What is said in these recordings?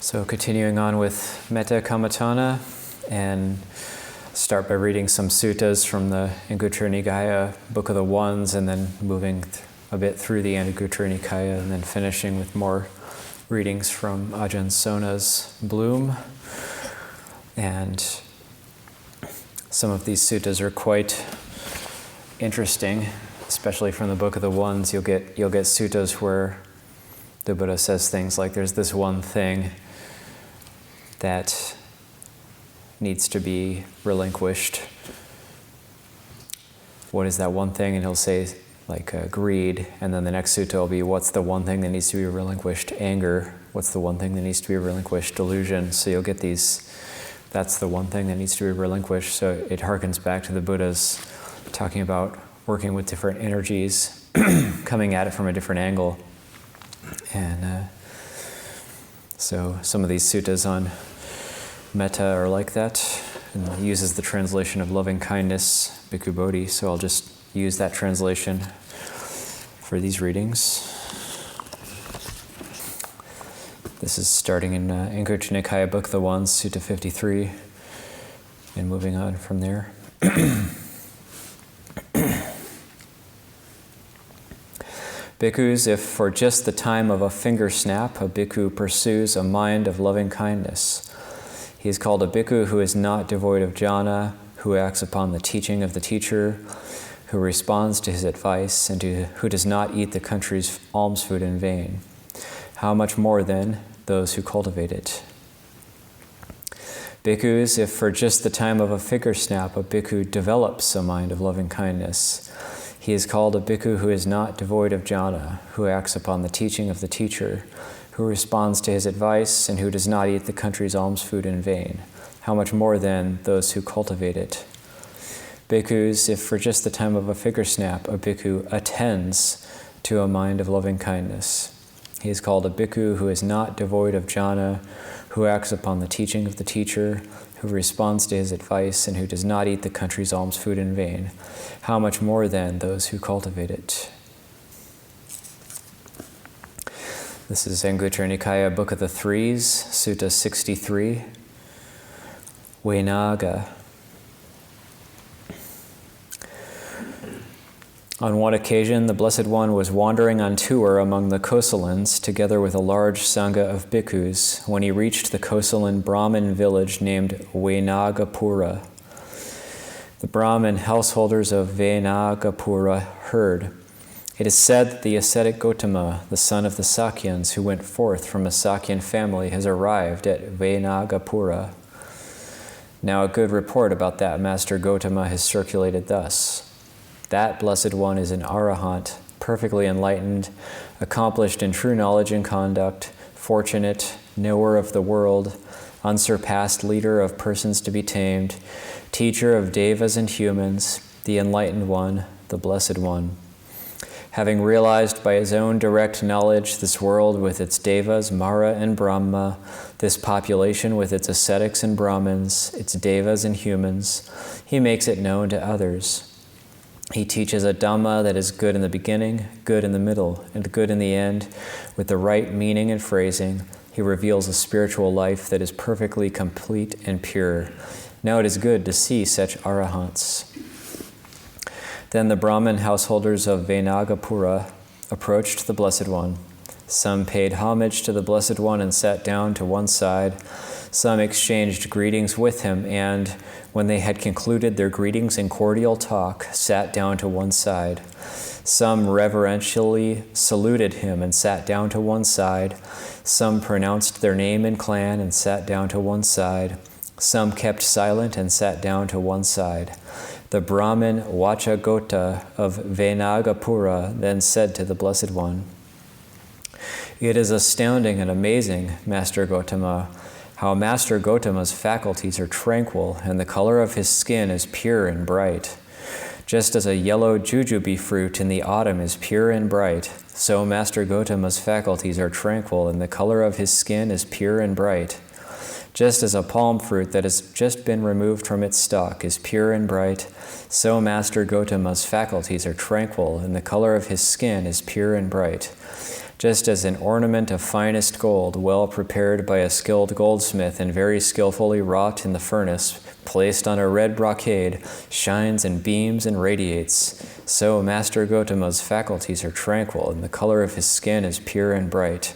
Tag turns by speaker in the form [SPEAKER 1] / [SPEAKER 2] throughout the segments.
[SPEAKER 1] So continuing on with Metta Kammatthana, and start by reading some suttas from the Anguttara Nikaya, Book of the Ones, and then moving a bit through the Anguttara Nikaya, and then finishing with more readings from Ajahn Sona's Bloom. And some of these suttas are quite interesting, especially from the Book of the Ones. You'll get suttas where the Buddha says things like, there's this one thing that needs to be relinquished. What is that one thing? And he'll say, like, greed. And then the next sutta will be, what's the one thing that needs to be relinquished? Anger. What's the one thing that needs to be relinquished? Delusion. So you'll get these, that's the one thing that needs to be relinquished. So it harkens back to the Buddha's talking about working with different energies, coming at it from a different angle. And so some of these suttas on Metta are like that, and it uses the translation of loving kindness, Bhikkhu Bodhi, so I'll just use that translation for these readings. This is starting in Anguttara Nikaya, Book of the Ones, Sutta 53, and moving on from there. Bhikkhus, if for just the time of a finger snap a bhikkhu pursues a mind of loving kindness, he is called a bhikkhu who is not devoid of jhana, who acts upon the teaching of the teacher, who responds to his advice, and who does not eat the country's alms food in vain. How much more, then, those who cultivate it? Bhikkhus, if for just the time of a finger snap a bhikkhu develops a mind of loving kindness, he is called a bhikkhu who is not devoid of jhana, who acts upon the teaching of the teacher, who responds to his advice, and who does not eat the country's alms food in vain. How much more, then, those who cultivate it? Bhikkhus, if for just the time of a finger snap a bhikkhu attends to a mind of loving kindness, he is called a bhikkhu who is not devoid of jhana, who acts upon the teaching of the teacher, who responds to his advice, and who does not eat the country's alms food in vain. How much more, then, those who cultivate it? This is Anguttara Nikaya, Book of the Threes, Sutta 63, Venaga. On one occasion, the Blessed One was wandering on tour among the Kosalans, together with a large sangha of bhikkhus, when he reached the Kosalan Brahmin village named Venagapura. The Brahmin householders of Venagapura heard. It is said that the ascetic Gotama, the son of the Sakyans, who went forth from a Sakyan family, has arrived at Venagapura. Now a good report about that Master Gotama has circulated thus. That Blessed One is an arahant, perfectly enlightened, accomplished in true knowledge and conduct, fortunate, knower of the world, unsurpassed leader of persons to be tamed, teacher of devas and humans, the enlightened one, the Blessed One. Having realized by his own direct knowledge this world with its devas, Mara and Brahma, this population with its ascetics and Brahmins, its devas and humans, he makes it known to others. He teaches a Dhamma that is good in the beginning, good in the middle, and good in the end, with the right meaning and phrasing. He reveals a spiritual life that is perfectly complete and pure. Now it is good to see such arahants. Then the Brahmin householders of Venagapura approached the Blessed One. Some paid homage to the Blessed One and sat down to one side. Some exchanged greetings with him, and when they had concluded their greetings and cordial talk, sat down to one side. Some reverentially saluted him and sat down to one side. Some pronounced their name and clan and sat down to one side. Some kept silent and sat down to one side. The Brahmin Vachagota of Venagapura then said to the Blessed One, "It is astounding and amazing, Master Gotama, how Master Gotama's faculties are tranquil and the color of his skin is pure and bright. Just as a yellow jujube fruit in the autumn is pure and bright, so Master Gotama's faculties are tranquil and the color of his skin is pure and bright. Just as a palm fruit that has just been removed from its stalk is pure and bright, so Master Gotama's faculties are tranquil and the color of his skin is pure and bright. Just as an ornament of finest gold, well prepared by a skilled goldsmith and very skillfully wrought in the furnace, placed on a red brocade, shines and beams and radiates, so Master Gotama's faculties are tranquil, and the color of his skin is pure and bright.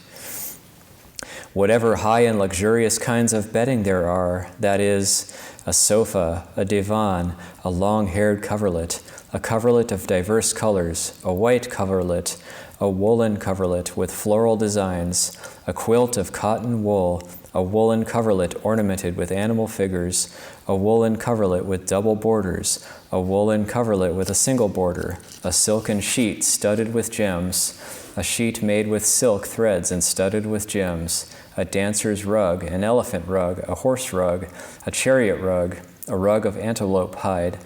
[SPEAKER 1] Whatever high and luxurious kinds of bedding there are, that is, a sofa, a divan, a long-haired coverlet, a coverlet of diverse colors, a white coverlet, a woolen coverlet with floral designs, a quilt of cotton wool, a woolen coverlet ornamented with animal figures, a woolen coverlet with double borders, a woolen coverlet with a single border, a silken sheet studded with gems, a sheet made with silk threads and studded with gems, a dancer's rug, an elephant rug, a horse rug, a chariot rug, a rug of antelope hide,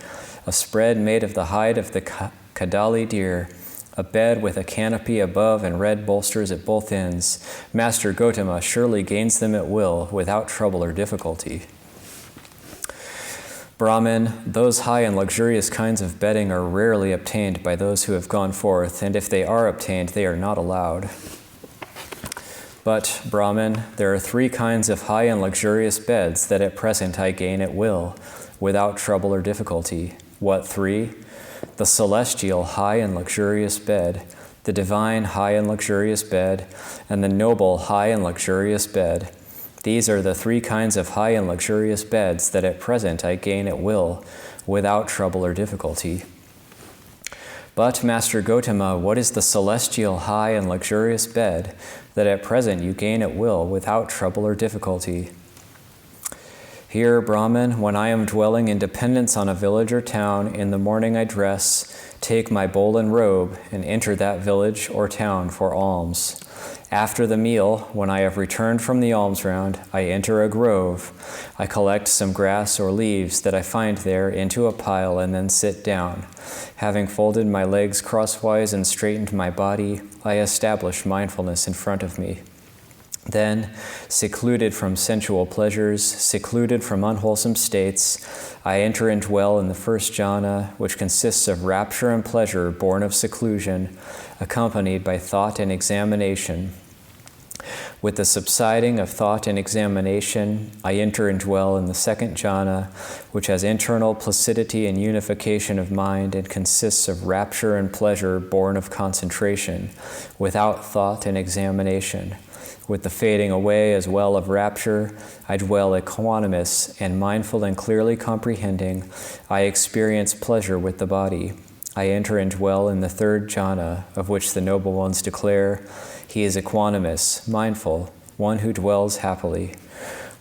[SPEAKER 1] a spread made of the hide of the kadali deer, a bed with a canopy above and red bolsters at both ends. Master Gotama surely gains them at will, without trouble or difficulty. Brahmin, those high and luxurious kinds of bedding are rarely obtained by those who have gone forth, and if they are obtained, they are not allowed. But, Brahmin, there are 3 kinds of high and luxurious beds that at present I gain at will, without trouble or difficulty. What 3? The celestial high and luxurious bed, the divine high and luxurious bed, and the noble high and luxurious bed. These are the 3 kinds of high and luxurious beds that at present I gain at will, without trouble or difficulty. But, Master Gotama, what is the celestial high and luxurious bed that at present you gain at will, without trouble or difficulty? Here, Brahmin, when I am dwelling in dependence on a village or town, in the morning I dress, take my bowl and robe, and enter that village or town for alms. After the meal, when I have returned from the alms round, I enter a grove. I collect some grass or leaves that I find there into a pile and then sit down. Having folded my legs crosswise and straightened my body, I establish mindfulness in front of me. Then, secluded from sensual pleasures, secluded from unwholesome states, I enter and dwell in the first jhana, which consists of rapture and pleasure born of seclusion, accompanied by thought and examination. With the subsiding of thought and examination, I enter and dwell in the second jhana, which has internal placidity and unification of mind and consists of rapture and pleasure born of concentration, without thought and examination. With the fading away as well of rapture, I dwell equanimous and mindful and clearly comprehending. I experience pleasure with the body. I enter and dwell in the third jhana, of which the noble ones declare, he is equanimous, mindful, one who dwells happily.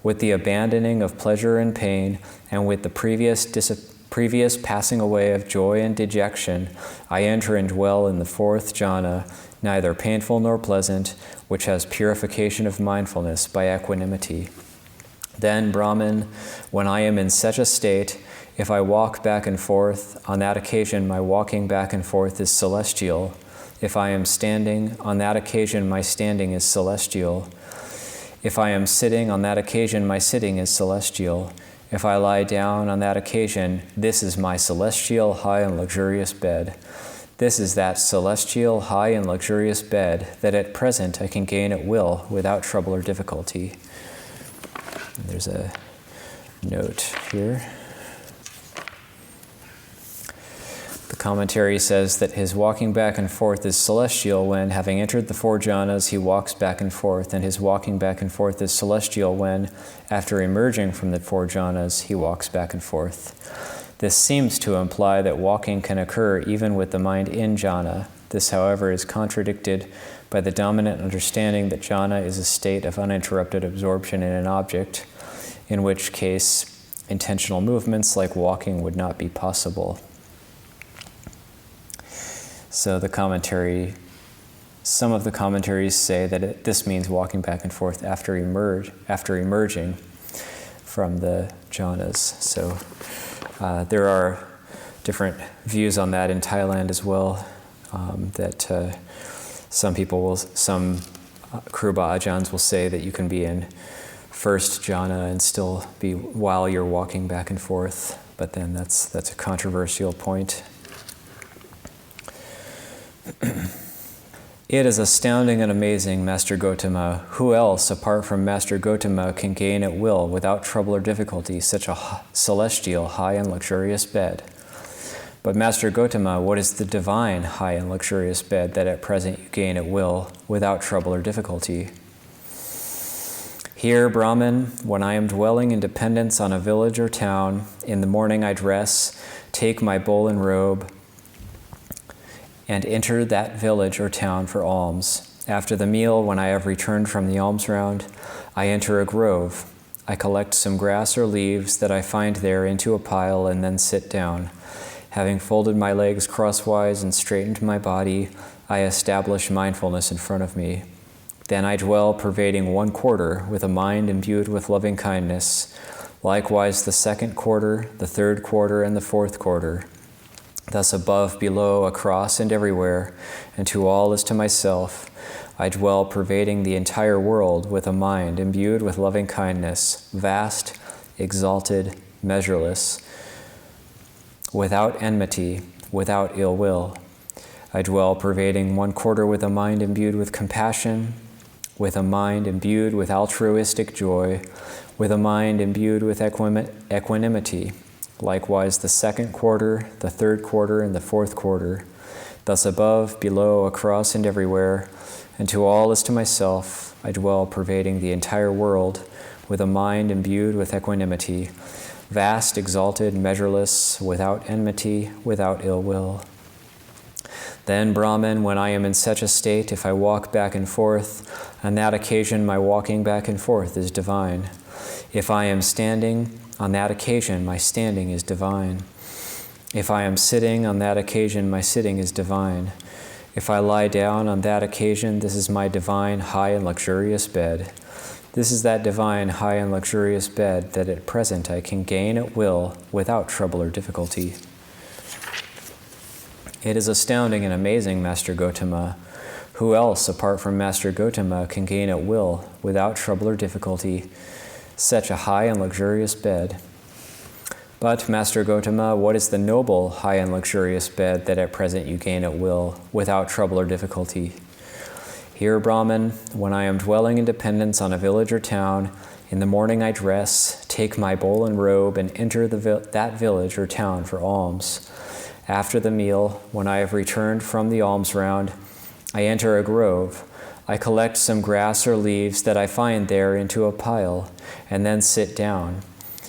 [SPEAKER 1] With the abandoning of pleasure and pain, and with the previous passing away of joy and dejection, I enter and dwell in the fourth jhana, neither painful nor pleasant, which has purification of mindfulness by equanimity. Then, Brahmin, when I am in such a state, if I walk back and forth, on that occasion my walking back and forth is celestial. If I am standing, on that occasion my standing is celestial. If I am sitting, on that occasion my sitting is celestial. If I lie down, on that occasion, this is my celestial high and luxurious bed. This is that celestial high and luxurious bed that at present I can gain at will without trouble or difficulty. And there's a note here. The commentary says that his walking back and forth is celestial when, having entered the 4 jhanas, he walks back and forth, and his walking back and forth is celestial when, after emerging from the 4 jhanas, he walks back and forth. This seems to imply that walking can occur even with the mind in jhana. This, however, is contradicted by the dominant understanding that jhana is a state of uninterrupted absorption in an object, in which case intentional movements like walking would not be possible. So some of the commentaries say that this means walking back and forth after emerging from the jhanas. So there are different views on that in Thailand as well, that some Kruba Ajahns will say that you can be in first jhana and still be while you're walking back and forth, but then that's a controversial point. It is astounding and amazing, Master Gotama. Who else, apart from Master Gotama, can gain at will, without trouble or difficulty, such a celestial, high and luxurious bed? But Master Gotama, what is the divine, high and luxurious bed that at present you gain at will, without trouble or difficulty? Here, Brahman, when I am dwelling in dependence on a village or town, in the morning I dress, take my bowl and robe, and enter that village or town for alms. After the meal, when I have returned from the alms round, I enter a grove. I collect some grass or leaves that I find there into a pile and then sit down. Having folded my legs crosswise and straightened my body, I establish mindfulness in front of me. Then I dwell pervading one quarter with a mind imbued with loving kindness. Likewise the second quarter, the third quarter, and the fourth quarter. Thus above, below, across, and everywhere, and to all as to myself, I dwell pervading the entire world with a mind imbued with loving kindness, vast, exalted, measureless, without enmity, without ill will. I dwell pervading one quarter with a mind imbued with compassion, with a mind imbued with altruistic joy, with a mind imbued with equanimity. Likewise the second quarter, the third quarter, and the fourth quarter. Thus above, below, across, and everywhere, and to all as to myself, I dwell pervading the entire world with a mind imbued with equanimity, vast, exalted, measureless, without enmity, without ill will. Then, Brahman, when I am in such a state, if I walk back and forth, on that occasion my walking back and forth is divine. If I am standing, on that occasion my standing is divine. If I am sitting, on that occasion my sitting is divine. If I lie down, on that occasion this is my divine, high and luxurious bed. This is that divine, high and luxurious bed that at present I can gain at will without trouble or difficulty. It is astounding and amazing, Master Gotama. Who else, apart from Master Gotama, can gain at will without trouble or difficulty such a high and luxurious bed? But, Master Gotama, what is the noble, high and luxurious bed that at present you gain at will without trouble or difficulty? Here, Brahman, when I am dwelling in dependence on a village or town, in the morning I dress, take my bowl and robe, and enter that village or town for alms. After the meal, when I have returned from the alms round, I enter a grove. I collect some grass or leaves that I find there into a pile, and then sit down.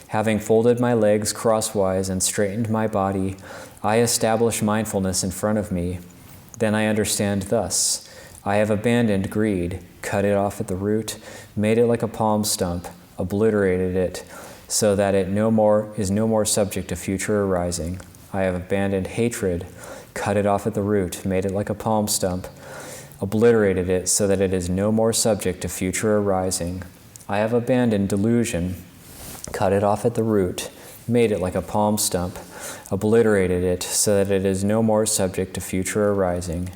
[SPEAKER 1] Having folded my legs crosswise and straightened my body, I establish mindfulness in front of me. Then I understand thus: I have abandoned greed, cut it off at the root, made it like a palm stump, obliterated it, so that it is no more subject to future arising. I have abandoned hatred, cut it off at the root, made it like a palm stump, obliterated it so that it is no more subject to future arising. I have abandoned delusion, cut it off at the root, made it like a palm stump, obliterated it so that it is no more subject to future arising.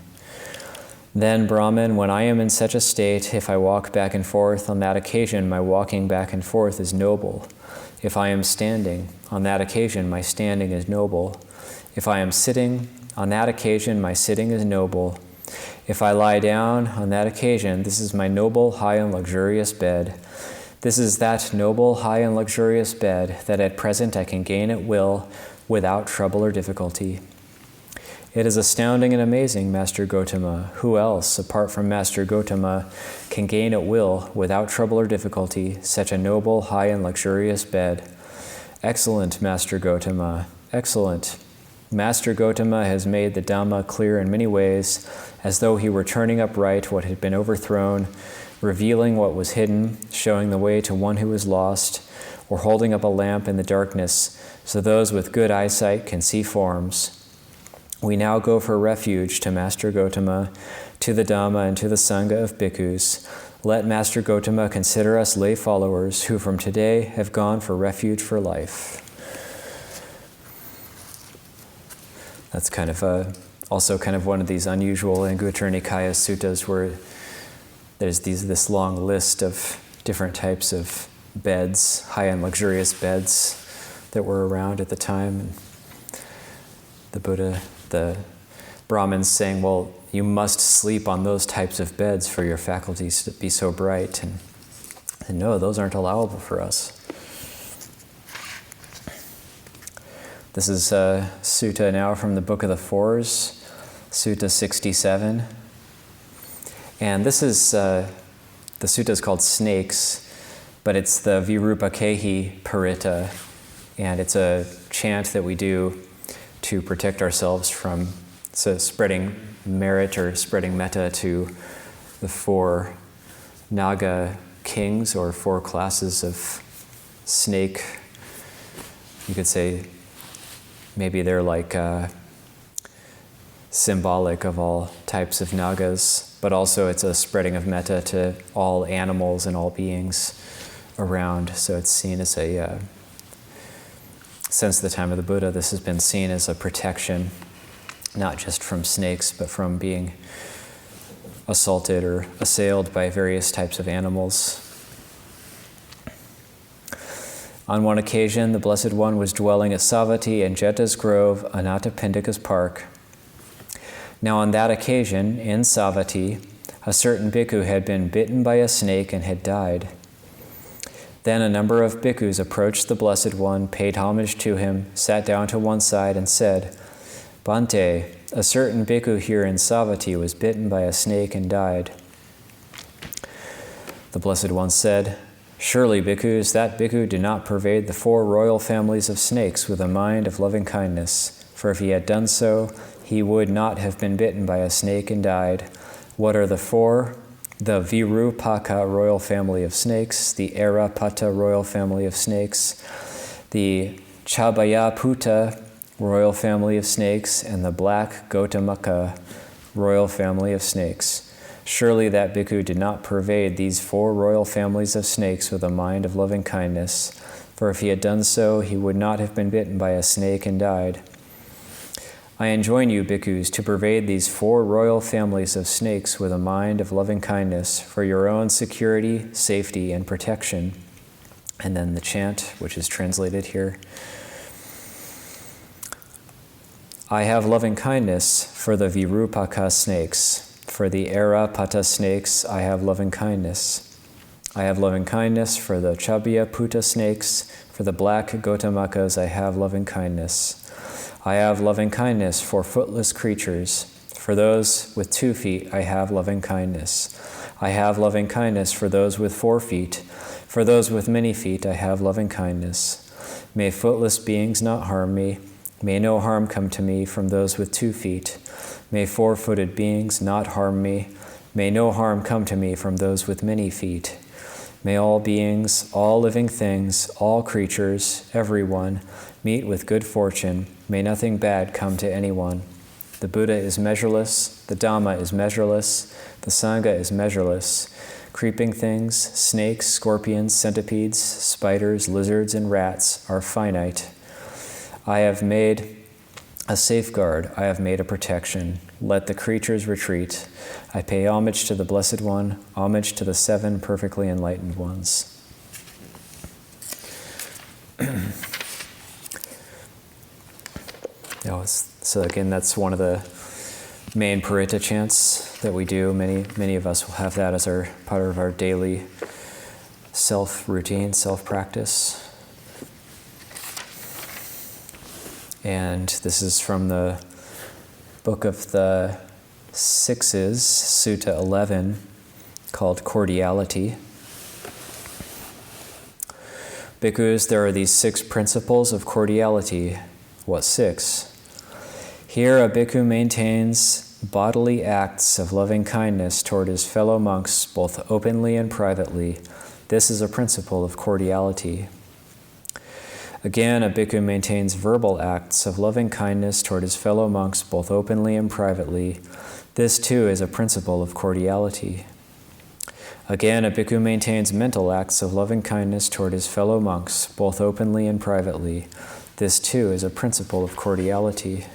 [SPEAKER 1] Then, Brahman, when I am in such a state, if I walk back and forth, on that occasion my walking back and forth is noble. If I am standing, on that occasion my standing is noble. If I am sitting, on that occasion my sitting is noble. If I lie down, on that occasion this is my noble, high and luxurious bed. This is that noble, high and luxurious bed that at present I can gain at will without trouble or difficulty. It is astounding and amazing, Master Gotama. Who else, apart from Master Gotama, can gain at will without trouble or difficulty such a noble, high and luxurious bed? Excellent, Master Gotama, excellent. Master Gotama has made the Dhamma clear in many ways, as though he were turning upright what had been overthrown, revealing what was hidden, showing the way to one who is lost, or holding up a lamp in the darkness, so those with good eyesight can see forms. We now go for refuge to Master Gotama, to the Dhamma, and to the Sangha of bhikkhus. Let Master Gotama consider us lay followers who from today have gone for refuge for life. That's also one of these unusual Anguttara Nikaya suttas where there's this long list of different types of beds, high and luxurious beds that were around at the time. And the Brahmins saying, well, you must sleep on those types of beds for your faculties to be so bright. And no, those aren't allowable for us. This is a sutta now from the Book of the Fours, Sutta 67. And this is, the sutta is called Snakes, but it's the Virupakehi Paritta, and it's a chant that we do to protect ourselves from spreading merit or spreading metta to the 4 Naga kings, or 4 classes of snake. You could say maybe they're like symbolic of all types of nagas, but also it's a spreading of metta to all animals and all beings around. So it's seen as a, since the time of the Buddha, this has been seen as a protection, not just from snakes, but from being assaulted or assailed by various types of animals. On one occasion, the Blessed One was dwelling at Savatthi in Jeta's Grove, Anathapindika's park. Now on that occasion, in Savatthi, a certain bhikkhu had been bitten by a snake and had died. Then a number of bhikkhus approached the Blessed One, paid homage to him, sat down to one side, and said, "Bhante, a certain bhikkhu here in Savatthi was bitten by a snake and died." The Blessed One said, "Surely, bhikkhus, that bhikkhu did not pervade the 4 royal families of snakes with a mind of loving kindness, for if he had done so, he would not have been bitten by a snake and died. What are the 4? The Virupaka royal family of snakes, the Arapata royal family of snakes, the Chabayaputa royal family of snakes, and the black Gotamaka royal family of snakes. Surely that bhikkhu did not pervade these 4 royal families of snakes with a mind of loving kindness, for if he had done so, he would not have been bitten by a snake and died. I enjoin you, bhikkhus, to pervade these 4 royal families of snakes with a mind of loving kindness for your own security, safety, and protection." And then the chant, which is translated here. I have loving kindness for the Virupaka snakes. For the Arapata snakes, I have loving kindness. I have loving kindness for the Chabayaputa snakes. For the black Gotamakas, I have loving kindness. I have loving kindness for footless creatures. For those with 2 feet, I have loving kindness. I have loving kindness for those with 4 feet. For those with many feet, I have loving kindness. May footless beings not harm me. May no harm come to me from those with 2 feet. May 4-footed beings not harm me. May no harm come to me from those with many feet. May all beings, all living things, all creatures, everyone, meet with good fortune. May nothing bad come to anyone. The Buddha is measureless, the Dhamma is measureless, the Sangha is measureless. Creeping things, snakes, scorpions, centipedes, spiders, lizards, and rats are finite. I have made a safeguard, I have made a protection. Let the creatures retreat. I pay homage to the Blessed One, homage to the 7 perfectly enlightened ones. So again, that's one of the main Paritta chants that we do. Many of us will have that as our part of our daily self-routine, self-practice. And this is from the Book of the Sixes, Sutta 11, called Cordiality. Bhikkhus, there are these 6 principles of cordiality. What 6? Here a bhikkhu maintains bodily acts of loving kindness toward his fellow monks, both openly and privately. This is a principle of cordiality. Again, a bhikkhu maintains verbal acts of loving kindness toward his fellow monks, both openly and privately. This, too, is a principle of cordiality. Again, a bhikkhu maintains mental acts of loving kindness toward his fellow monks, both openly and privately. This, too, is a principle of cordiality.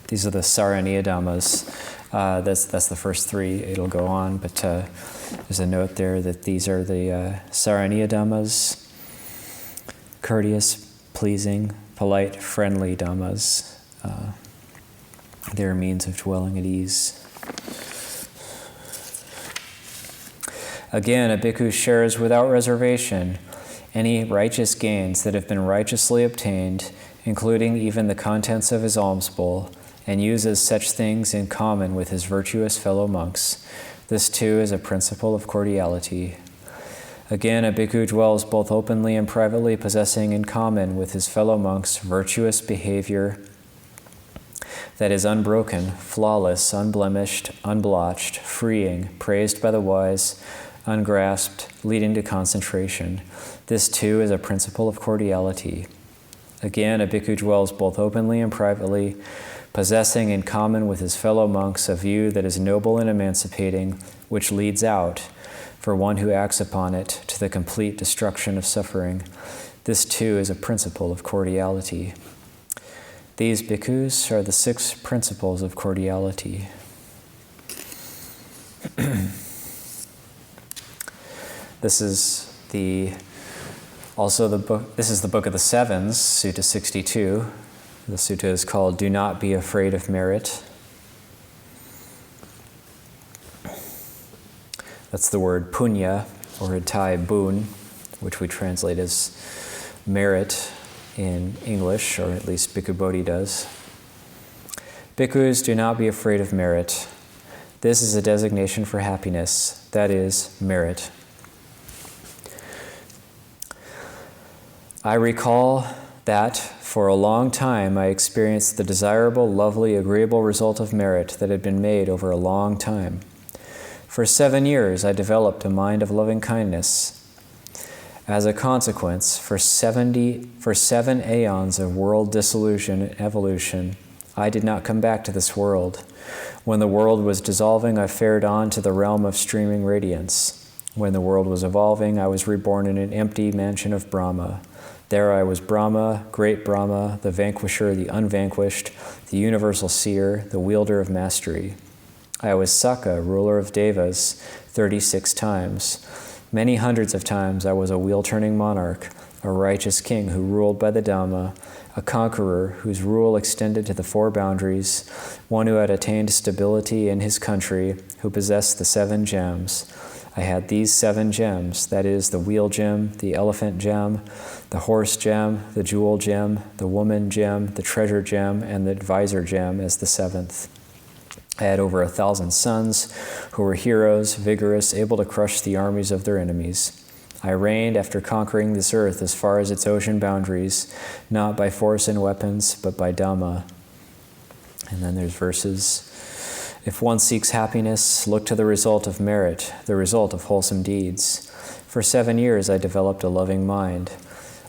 [SPEAKER 1] These are the Saraniya Dhammas. That's the first 3. It'll go on, but there's a note there that these are the Saraniya Dhammas: courteous, pleasing, polite, friendly Dhammas. their means of dwelling at ease. Again, a bhikkhu shares without reservation any righteous gains that have been righteously obtained, including even the contents of his alms bowl, and uses such things in common with his virtuous fellow monks. This too is a principle of cordiality. Again, a bhikkhu dwells both openly and privately, possessing in common with his fellow monks virtuous behavior that is unbroken, flawless, unblemished, unblotched, freeing, praised by the wise, ungrasped, leading to concentration. This too is a principle of cordiality. Again, a bhikkhu dwells both openly and privately, possessing in common with his fellow monks a view that is noble and emancipating, which leads out, for one who acts upon it, to the complete destruction of suffering. This too is a principle of cordiality. These bhikkhus are the 6 principles of cordiality. This is the book of the Sevens, Sutta 62. The sutta is called "Do Not Be Afraid of Merit." That's the word punya, or in Thai, boon, which we translate as merit in English, or at least Bhikkhu Bodhi does. Bhikkhus, do not be afraid of merit. This is a designation for happiness, that is, merit. I recall that for a long time I experienced the desirable, lovely, agreeable result of merit that had been made over a long time. For 7 years I developed a mind of loving kindness. As a consequence, for 7 aeons of world dissolution and evolution, I did not come back to this world. When the world was dissolving, I fared on to the realm of streaming radiance. When the world was evolving, I was reborn in an empty mansion of Brahma. There I was Brahma, great Brahma, the vanquisher, the unvanquished, the universal seer, the wielder of mastery. I was Sakka, ruler of Devas, 36 times. Many hundreds of times I was a wheel-turning monarch, a righteous king who ruled by the Dhamma, a conqueror whose rule extended to the 4 boundaries, one who had attained stability in his country, who possessed the 7 gems. I had these 7 gems, that is, the wheel gem, the elephant gem, the horse gem, the jewel gem, the woman gem, the treasure gem, and the advisor gem as the 7th. I had over 1,000 sons who were heroes, vigorous, able to crush the armies of their enemies. I reigned after conquering this earth as far as its ocean boundaries, not by force and weapons, but by Dhamma. And then there's verses. If one seeks happiness, look to the result of merit, the result of wholesome deeds. For 7 years I developed a loving mind,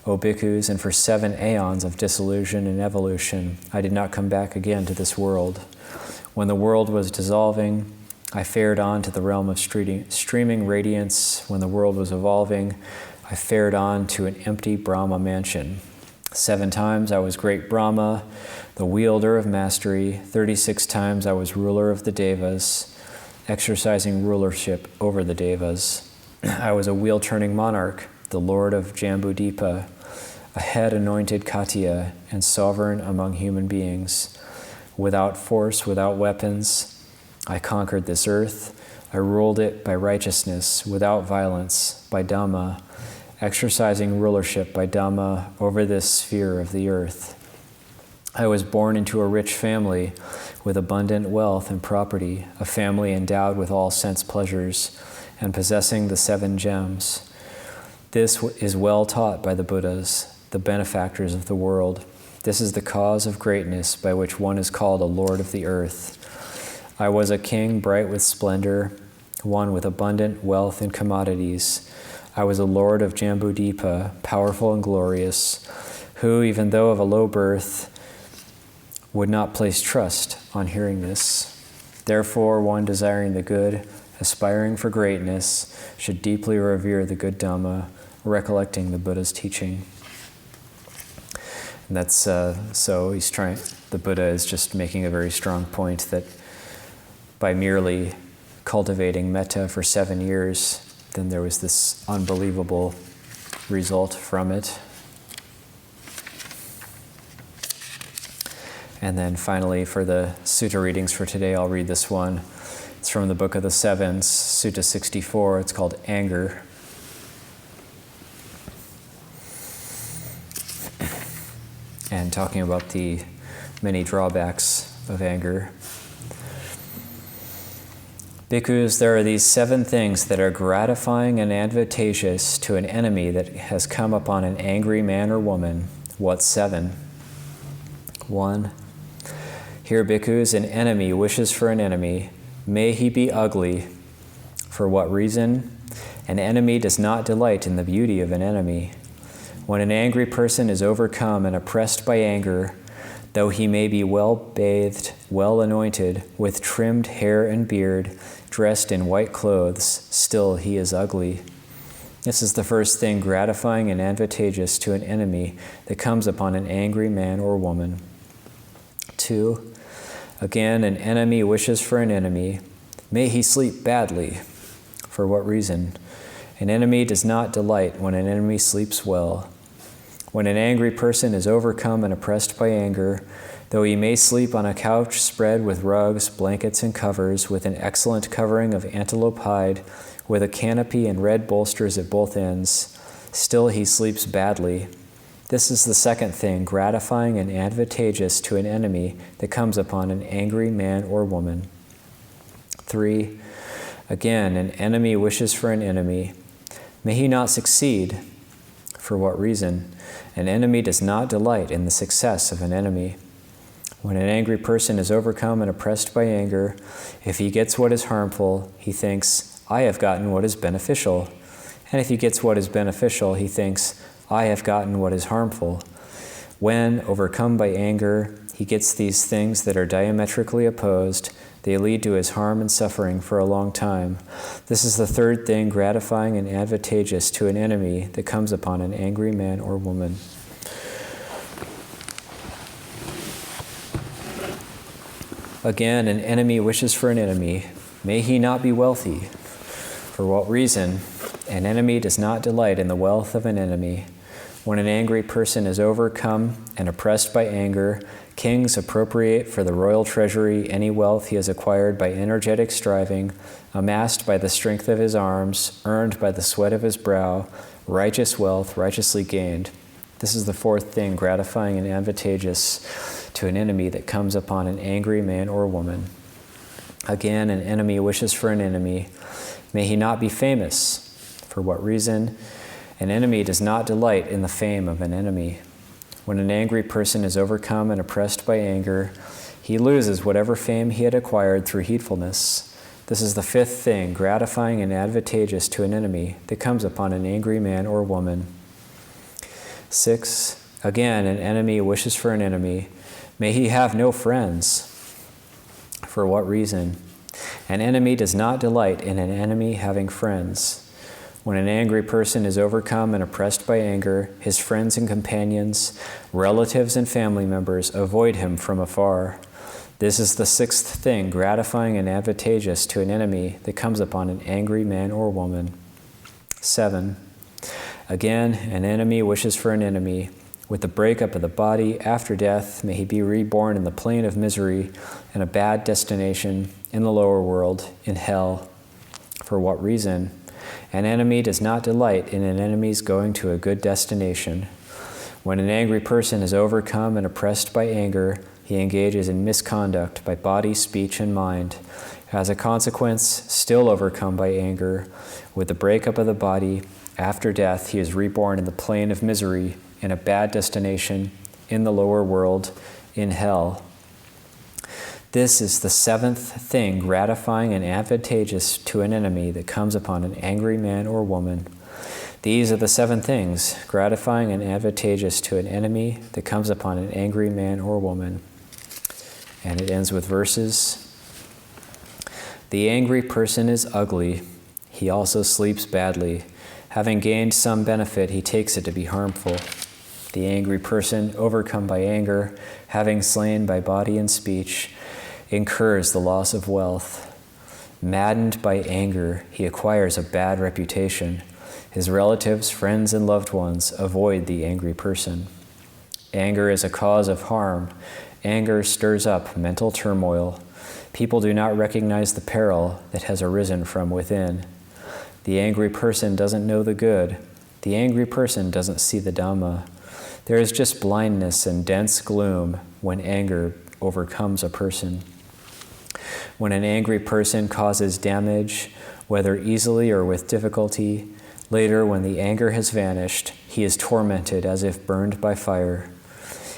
[SPEAKER 1] O bhikkhus, and for 7 aeons of dissolution and evolution, I did not come back again to this world. When the world was dissolving, I fared on to the realm of streaming radiance. When the world was evolving, I fared on to an empty Brahma mansion. 7 times I was great Brahma, the wielder of mastery. 36 times I was ruler of the Devas, exercising rulership over the Devas. I was a wheel-turning monarch, the lord of Jambudipa, a head-anointed Khattiya, and sovereign among human beings. Without force, without weapons, I conquered this earth. I ruled it by righteousness, without violence, by Dhamma, exercising rulership by Dhamma over this sphere of the earth. I was born into a rich family with abundant wealth and property, a family endowed with all sense pleasures and possessing the 7 gems. This is well taught by the Buddhas, the benefactors of the world. This is the cause of greatness by which one is called a lord of the earth. I was a king bright with splendor, one with abundant wealth and commodities. I was a lord of Jambudipa, powerful and glorious, who, even though of a low birth, would not place trust on hearing this. Therefore, one desiring the good, aspiring for greatness, should deeply revere the good Dhamma, recollecting the Buddha's teaching. And that's so the Buddha is just making a very strong point that by merely cultivating metta for 7 years, then there was this unbelievable result from it. And then finally, for the Suture readings for today, I'll read this one. It's from the Book of the Sevens, Sutta 64. It's called Anger. And talking about the many drawbacks of anger. Bhikkhus, there are these 7 things that are gratifying and advantageous to an enemy that has come upon an angry man or woman. What 7? 1. Here, bhikkhus, an enemy wishes for an enemy. May he be ugly. For what reason? An enemy does not delight in the beauty of an enemy. When an angry person is overcome and oppressed by anger, though he may be well bathed, well anointed, with trimmed hair and beard, dressed in white clothes, still he is ugly. This is the first thing gratifying and advantageous to an enemy that comes upon an angry man or woman. 2. Again, an enemy wishes for an enemy. May he sleep badly. For what reason? An enemy does not delight when an enemy sleeps well. When an angry person is overcome and oppressed by anger, though he may sleep on a couch spread with rugs, blankets, and covers, with an excellent covering of antelope hide, with a canopy and red bolsters at both ends, still he sleeps badly. This is the second thing, gratifying and advantageous to an enemy that comes upon an angry man or woman. 3. Again, an enemy wishes for an enemy. May he not succeed. For what reason? An enemy does not delight in the success of an enemy. When an angry person is overcome and oppressed by anger, if he gets what is harmful, he thinks, I have gotten what is beneficial. And if he gets what is beneficial, he thinks, I have gotten what is harmful. When, overcome by anger, he gets these things that are diametrically opposed, they lead to his harm and suffering for a long time. This is the third thing gratifying and advantageous to an enemy that comes upon an angry man or woman. Again, an enemy wishes for an enemy. May he not be wealthy. For what reason? An enemy does not delight in the wealth of an enemy. When an angry person is overcome and oppressed by anger, kings appropriate for the royal treasury any wealth he has acquired by energetic striving, amassed by the strength of his arms, earned by the sweat of his brow, righteous wealth righteously gained. This is the fourth thing gratifying and advantageous to an enemy that comes upon an angry man or woman. Again, an enemy wishes for an enemy. May he not be famous. For what reason? An enemy does not delight in the fame of an enemy. When an angry person is overcome and oppressed by anger, he loses whatever fame he had acquired through heedfulness. This is the fifth thing, gratifying and advantageous to an enemy that comes upon an angry man or woman. 6. Again, an enemy wishes for an enemy. May he have no friends. For what reason? An enemy does not delight in an enemy having friends. When an angry person is overcome and oppressed by anger, his friends and companions, relatives and family members avoid him from afar. This is the sixth thing, gratifying and advantageous to an enemy that comes upon an angry man or woman. 7. Again, an enemy wishes for an enemy. With the breakup of the body after death, may he be reborn in the plane of misery and a bad destination in the lower world, in hell. For what reason? An enemy does not delight in an enemy's going to a good destination. When an angry person is overcome and oppressed by anger, he engages in misconduct by body, speech, and mind. As a consequence, still overcome by anger, with the breakup of the body, after death he is reborn in the plane of misery, in a bad destination, in the lower world, in hell. This is the seventh thing gratifying and advantageous to an enemy that comes upon an angry man or woman. These are the 7 things gratifying and advantageous to an enemy that comes upon an angry man or woman. And it ends with verses. The angry person is ugly. He also sleeps badly. Having gained some benefit, he takes it to be harmful. The angry person, overcome by anger, having slain by body and speech, incurs the loss of wealth. Maddened by anger, he acquires a bad reputation. His relatives, friends, and loved ones avoid the angry person. Anger is a cause of harm. Anger stirs up mental turmoil. People do not recognize the peril that has arisen from within. The angry person doesn't know the good. The angry person doesn't see the Dhamma. There is just blindness and dense gloom when anger overcomes a person. When an angry person causes damage, whether easily or with difficulty, later when the anger has vanished, he is tormented as if burned by fire.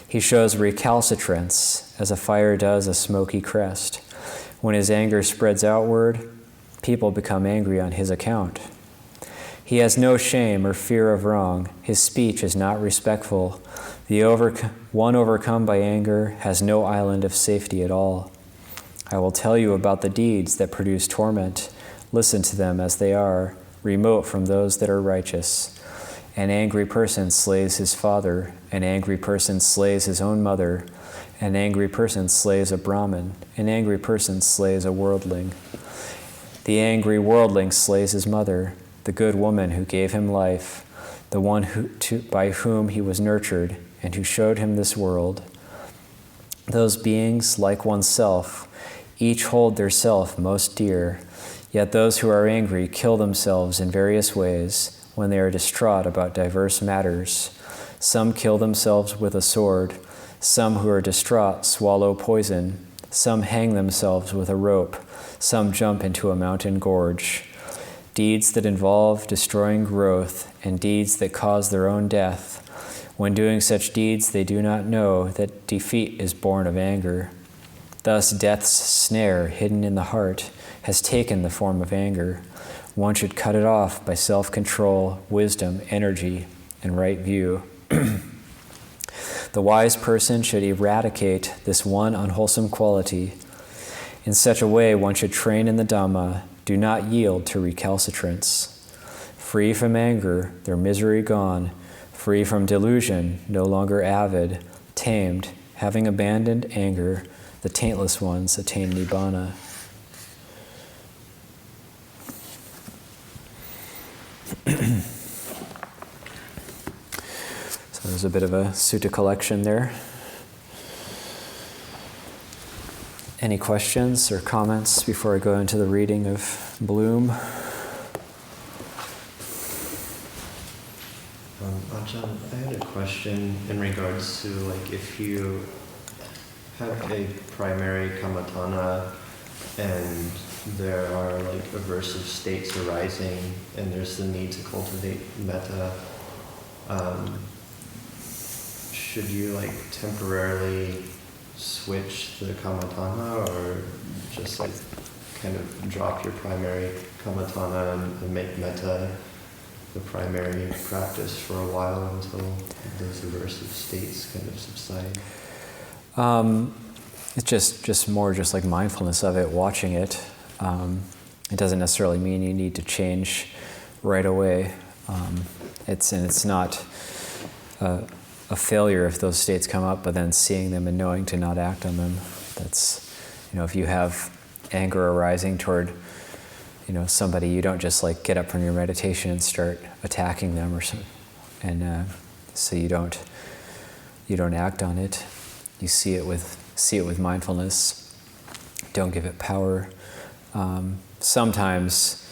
[SPEAKER 1] He shows recalcitrance as a fire does a smoky crest. When his anger spreads outward, people become angry on his account. He has no shame or fear of wrong. His speech is not respectful. The one overcome by anger has no island of safety at all. I will tell you about the deeds that produce torment. Listen to them as they are, remote from those that are righteous. An angry person slays his father. An angry person slays his own mother. An angry person slays a Brahmin. An angry person slays a worldling. The angry worldling slays his mother, the good woman who gave him life, the one by whom he was nurtured and who showed him this world. Those beings, like oneself, each hold their self most dear, yet those who are angry kill themselves in various ways when they are distraught about diverse matters. Some kill themselves with a sword. Some who are distraught swallow poison. Some hang themselves with a rope. Some jump into a mountain gorge. Deeds that involve destroying growth and deeds that cause their own death. When doing such deeds, they do not know that defeat is born of anger. Thus, death's snare hidden in the heart has taken the form of anger. One should cut it off by self-control, wisdom, energy, and right view. The wise person should eradicate this one unwholesome quality. In such a way, one should train in the Dhamma. Do not yield to recalcitrance. Free from anger, their misery gone. Free from delusion, no longer avid. Tamed, having abandoned anger, the taintless ones attain Nibbana. So there's a bit of a sutta collection there. Any questions or comments before I go into the reading of Bloom?
[SPEAKER 2] Ajahn, I had a question in regards to if you have a primary kammatthana and there are aversive states arising and there's the need to cultivate metta, should you temporarily switch the kammatthana or just kind of drop your primary kammatthana and make metta the primary practice for a while until those aversive states kind of subside?
[SPEAKER 1] It's just more like mindfulness of it, watching it. It doesn't necessarily mean you need to change right away. It's not a failure if those states come up, but then seeing them and knowing to not act on them. That's, if you have anger arising toward, somebody, you don't just get up from your meditation and start attacking them or something, and so you don't act on it. You see it with mindfulness. Don't give it power. Sometimes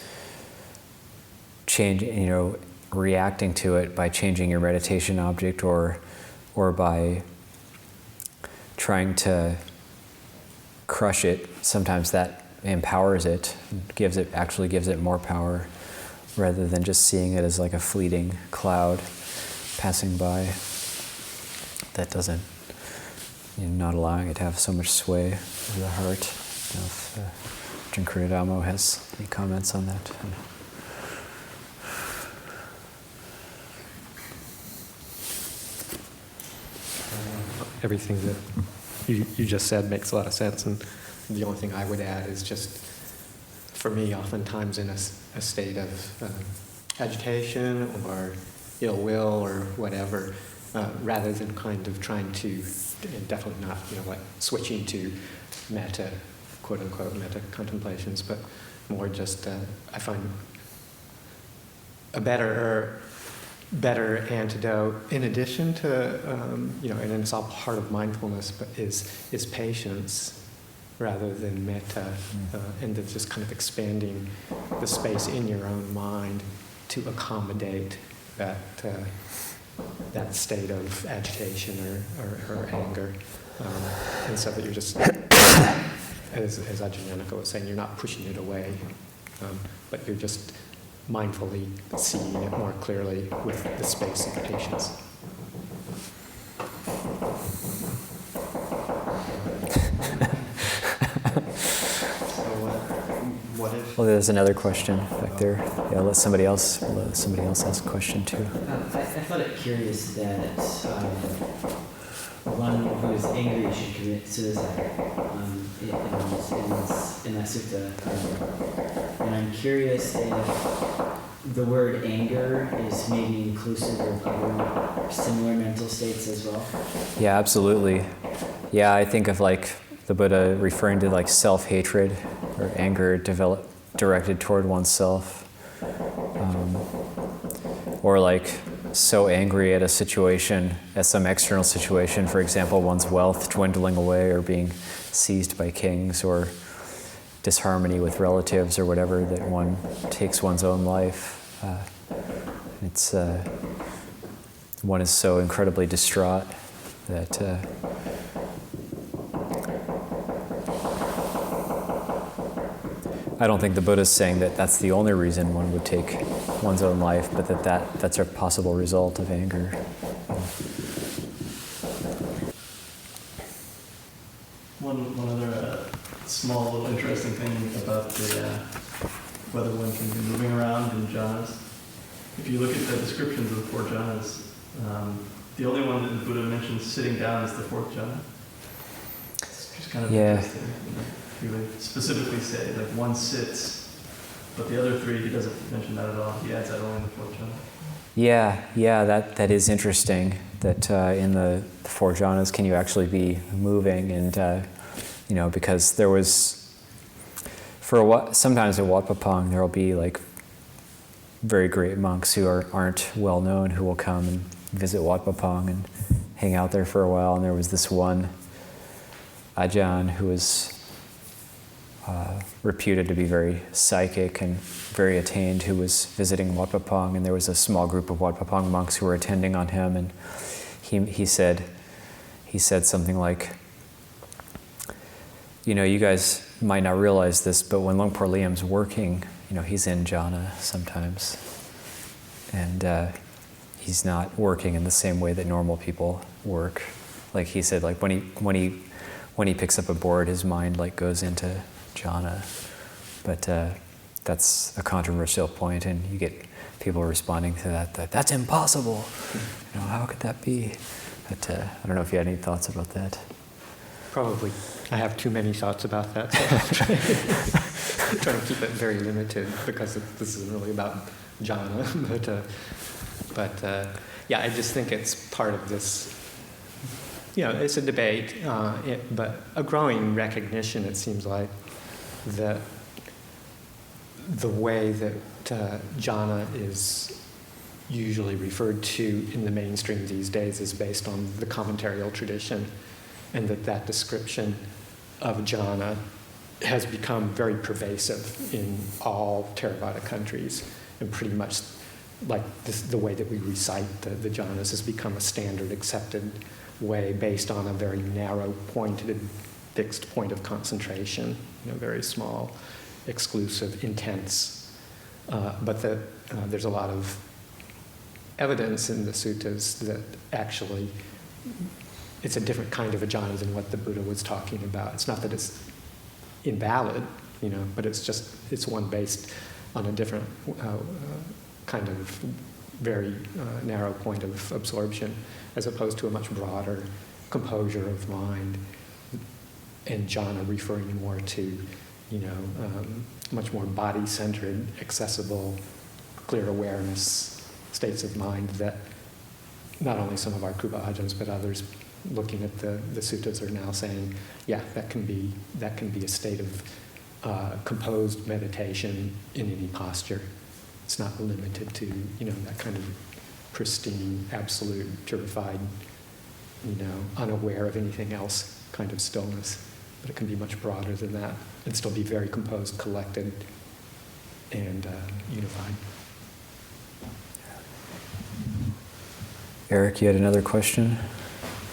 [SPEAKER 1] reacting to it by changing your meditation object or by trying to crush it, sometimes that empowers it, actually gives it more power, rather than just seeing it as a fleeting cloud passing by. That doesn't, not allowing it to have so much sway over the heart. I don't know if Ajahn Kriyadarmo has any comments on that.
[SPEAKER 3] Everything that you just said makes a lot of sense, and the only thing I would add is just, for me, oftentimes in a state of agitation or ill will or whatever, rather than kind of trying to, definitely not, switching to metta, quote unquote, metta contemplations, but more just, I find a better better antidote, in addition to, and it's all part of mindfulness, but is patience rather than metta, and then just kind of expanding the space in your own mind to accommodate that state of agitation or anger, and so that you're just, as Ajahn Nyaniko was saying, you're not pushing it away, but you're just mindfully seeing it more clearly with the space of patience.
[SPEAKER 2] What if?
[SPEAKER 1] Well, there's another question back there. Yeah, let somebody else ask a question too.
[SPEAKER 4] I found it curious that one who is angry should commit suicide in that sutta. And I'm curious if the word anger is maybe inclusive of other similar mental states as well.
[SPEAKER 1] Yeah, absolutely. Yeah, I think of like the Buddha referring to like self-hatred or anger directed toward oneself, or like so angry at a situation, at some external situation, for example, one's wealth dwindling away or being seized by kings, or disharmony with relatives or whatever, that one takes one's own life. One is so incredibly distraught that I don't think the Buddha is saying that that's the only reason one would take one's own life, but that's a possible result of anger.
[SPEAKER 5] One other small little interesting thing about whether one can be moving around in jhanas. If you look at the descriptions of the four jhanas, the only one that the Buddha mentions sitting down is the fourth jhana. It's just kind of interesting. He would specifically say, like, one sits, but the other three, he doesn't mention that at all. He adds that only in the fourth jhana.
[SPEAKER 1] Yeah, that is interesting, that in the four jhanas, can you actually be moving? And, because there was, sometimes at Wat Pah Pong, there will be like very great monks who aren't well known who will come and visit Wat Pah Pong and hang out there for a while. And there was this one Ajahn who was reputed to be very psychic and very attained, who was visiting Wat Pah Pong, and there was a small group of Wat Pah Pong monks who were attending on him, and he said something like, you guys might not realize this, but when Lungpor Liam's working, he's in jhana sometimes, and he's not working in the same way that normal people work. Like he said, like when he picks up a board, his mind like goes into jhana, but that's a controversial point, and you get people responding to that's impossible. How could that be? But I don't know if you had any thoughts about that.
[SPEAKER 3] Probably. I have too many thoughts about that, so I'm trying to keep it very limited, because this isn't really about jhana, but I just think it's part of this. It's a debate, but a growing recognition, it seems like, that the way that jhana is usually referred to in the mainstream these days is based on the commentarial tradition, and that description of jhana has become very pervasive in all Theravada countries, and pretty much like the way that we recite the jhanas has become a standard accepted way based on a very narrow pointed fixed point of concentration, very small, exclusive, intense. But there's a lot of evidence in the suttas that actually it's a different kind of a jhana than what the Buddha was talking about. It's not that it's invalid, but it's one based on a different kind of very narrow point of absorption, as opposed to a much broader composure of mind, and jhana referring more to, much more body-centered, accessible, clear awareness states of mind that not only some of our Kruba Ajahns, but others looking at the suttas are now saying, that can be a state of composed meditation in any posture. It's not limited to, that kind of pristine, absolute, purified, unaware of anything else kind of stillness. But it can be much broader than that and still be very composed, collected, and unified.
[SPEAKER 1] Eric, you had another question?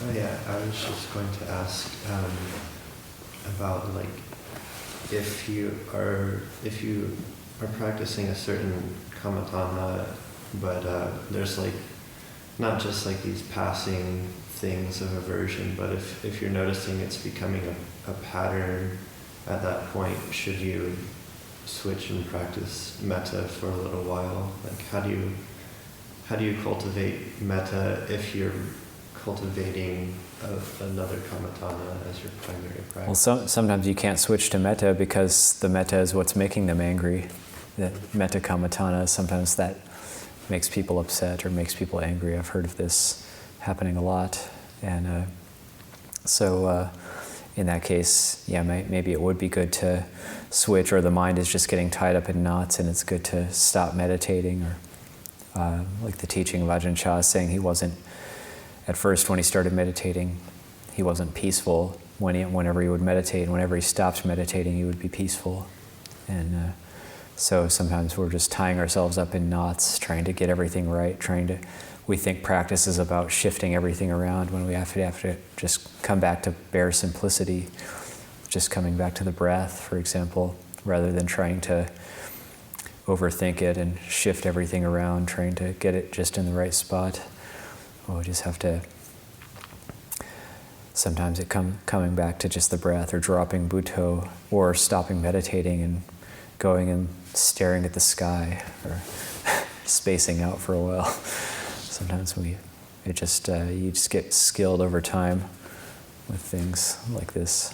[SPEAKER 2] Oh yeah, I was just going to ask about if you are practicing a certain kammatthana, but there's not just these passing things of aversion, but if you're noticing it's becoming a pattern at that point, should you switch and practice metta for a little while? How do you cultivate metta if you're cultivating another kammatthana as your primary practice?
[SPEAKER 1] Well, sometimes you can't switch to metta because the metta is what's making them angry. The metta kammatthana, sometimes that makes people upset or makes people angry. I've heard of this happening a lot. And so in that case, yeah, maybe it would be good to switch, or the mind is just getting tied up in knots and it's good to stop meditating, or like the teaching of Ajahn Chah saying he wasn't, at first when he started meditating, he wasn't peaceful. Whenever he would meditate, and whenever he stopped meditating, he would be peaceful. And so sometimes we're just tying ourselves up in knots, trying to get everything right, we think practice is about shifting everything around when we have to just come back to bare simplicity, just coming back to the breath, for example, rather than trying to overthink it and shift everything around, trying to get it just in the right spot. We just have to, sometimes it coming back to just the breath, or dropping Buddho, or stopping meditating and going and staring at the sky, or spacing out for a while. Sometimes you just get skilled over time with things like this.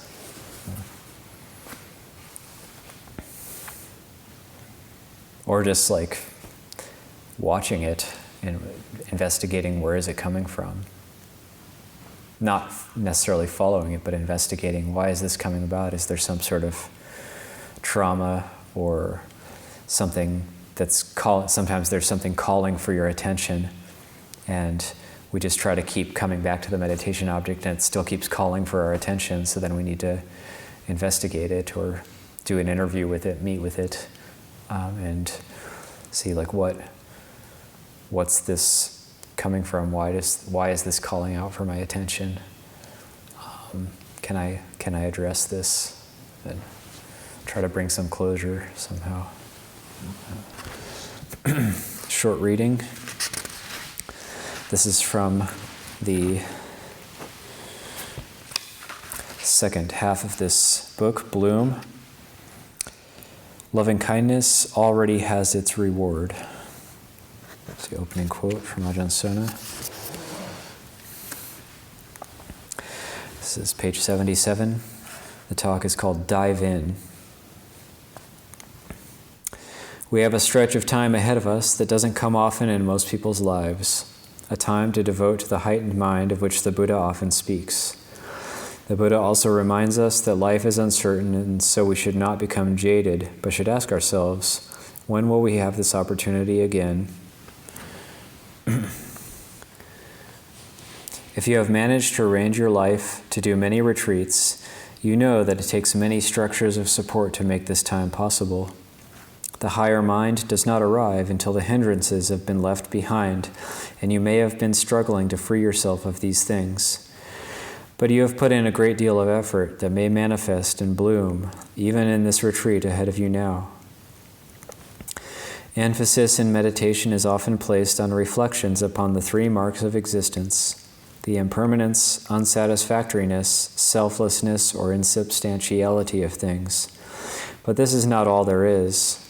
[SPEAKER 1] Or just watching it and investigating where is it coming from. Not necessarily following it, but investigating, why is this coming about? Is there some sort of trauma or something sometimes there's something calling for your attention, and we just try to keep coming back to the meditation object and it still keeps calling for our attention, so then we need to investigate it or do an interview with it, meet with it, and see what's this coming from? Why is this calling out for my attention? Can I address this and try to bring some closure somehow? Short reading. This is from the second half of this book, Bloom. Loving kindness already has its reward. It's the opening quote from Ajahn Sona. This is page 77. The talk is called Dive In. We have a stretch of time ahead of us that doesn't come often in most people's lives, a time to devote to the heightened mind of which the Buddha often speaks. The Buddha also reminds us that life is uncertain, and so we should not become jaded, but should ask ourselves, when will we have this opportunity again? If you have managed to arrange your life to do many retreats, you know that it takes many structures of support to make this time possible. The higher mind does not arrive until the hindrances have been left behind, and you may have been struggling to free yourself of these things. But you have put in a great deal of effort that may manifest and bloom, even in this retreat ahead of you now. Emphasis in meditation is often placed on reflections upon the three marks of existence: the impermanence, unsatisfactoriness, selflessness, or insubstantiality of things. But this is not all there is.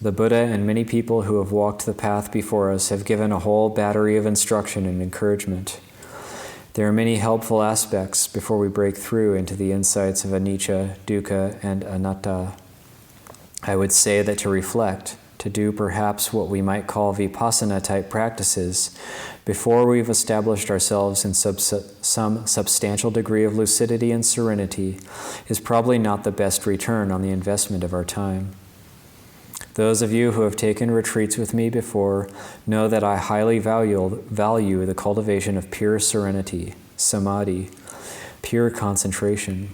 [SPEAKER 1] The Buddha and many people who have walked the path before us have given a whole battery of instruction and encouragement. There are many helpful aspects before we break through into the insights of anicca, dukkha, and anatta. I would say that to reflect, to do perhaps what we might call vipassana-type practices, before we've established ourselves in some substantial degree of lucidity and serenity, is probably not the best return on the investment of our time. Those of you who have taken retreats with me before know that I highly value the cultivation of pure serenity, samadhi, pure concentration.